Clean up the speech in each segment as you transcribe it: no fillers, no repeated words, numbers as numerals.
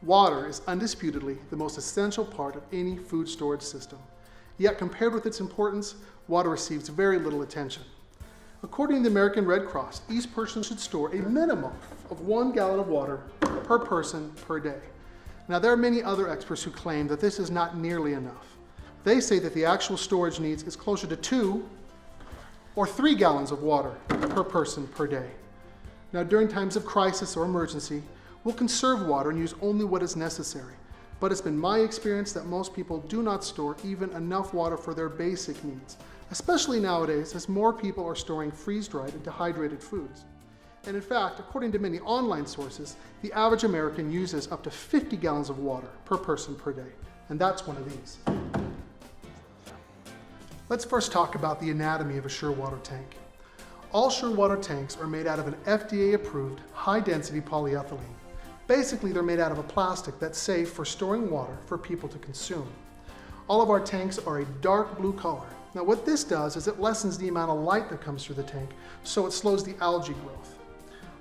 Water is undisputedly the most essential part of any food storage system. Yet compared with its importance, water receives very little attention. According to the American Red Cross, each person should store a minimum of 1 gallon of water per person per day. Now, there are many other experts who claim that this is not nearly enough. They say that the actual storage needs is closer to 2 or 3 gallons of water per person per day. Now, during times of crisis or emergency, we'll conserve water and use only what is necessary. But it's been my experience that most people do not store even enough water for their basic needs, especially nowadays as more people are storing freeze-dried and dehydrated foods. And in fact, according to many online sources, the average American uses up to 50 gallons of water per person per day. And that's one of these. Let's first talk about the anatomy of a Surewater tank. All Surewater tanks are made out of an FDA-approved high-density polyethylene. Basically, they're made out of a plastic that's safe for storing water for people to consume. All of our tanks are a dark blue color. Now, what this does is it lessens the amount of light that comes through the tank, so it slows the algae growth.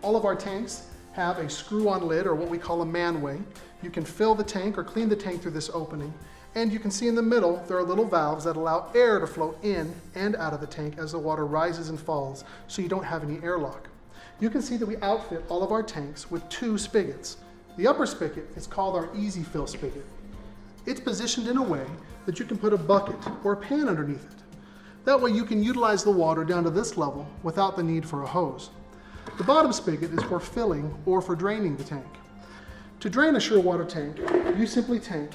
All of our tanks have a screw-on lid, or what we call a manway. You can fill the tank or clean the tank through this opening, and you can see in the middle there are little valves that allow air to flow in and out of the tank as the water rises and falls, so you don't have any airlock. You can see that we outfit all of our tanks with 2 spigots. The upper spigot is called our easy fill spigot. It's positioned in a way that you can put a bucket or a pan underneath it. That way you can utilize the water down to this level without the need for a hose. The bottom spigot is for filling or for draining the tank. To drain a Surewater tank, you simply take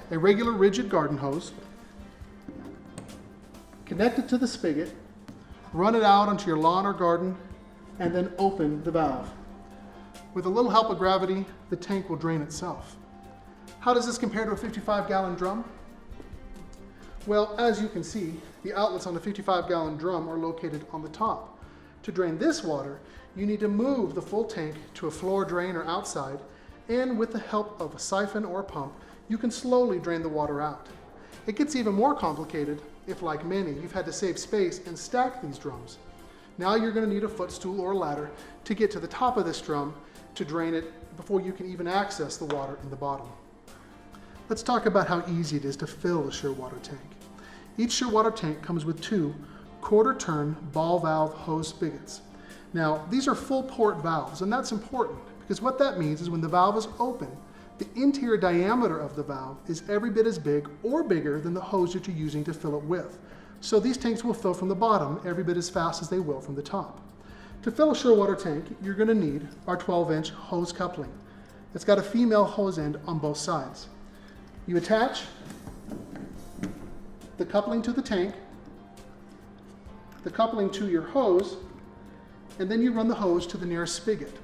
a regular rigid garden hose, connect it to the spigot, run it out onto your lawn or garden, and then open the valve. With a little help of gravity, the tank will drain itself. How does this compare to a 55-gallon drum? Well, as you can see, the outlets on the 55-gallon drum are located on the top. To drain this water, you need to move the full tank to a floor drain or outside, and with the help of a siphon or a pump, you can slowly drain the water out. It gets even more complicated if, like many, you've had to save space and stack these drums. Now you're going to need a footstool or a ladder to get to the top of this drum to drain it before you can even access the water in the bottom. Let's talk about how easy it is to fill a Surewater tank. Each Surewater tank comes with 2 quarter-turn ball valve hose spigots. Now, these are full port valves, and that's important because what that means is when the valve is open, the interior diameter of the valve is every bit as big or bigger than the hose that you're using to fill it with. So these tanks will fill from the bottom every bit as fast as they will from the top. To fill a Surewater tank, you're going to need our 12-inch hose coupling. It's got a female hose end on both sides. You attach the coupling to the tank, the coupling to your hose, and then you run the hose to the nearest spigot.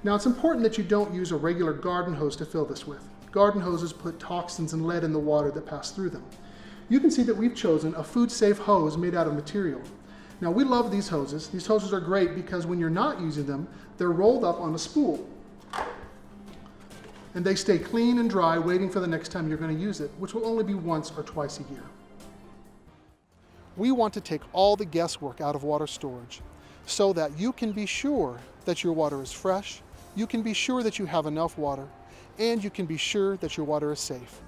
Now, it's important that you don't use a regular garden hose to fill this with. Garden hoses put toxins and lead in the water that pass through them. You can see that we've chosen a food-safe hose made out of material. Now, we love these hoses. These hoses are great because when you're not using them, they're rolled up on a spool. And they stay clean and dry, waiting for the next time you're going to use it, which will only be once or twice a year. We want to take all the guesswork out of water storage so that you can be sure that your water is fresh, you can be sure that you have enough water, and you can be sure that your water is safe.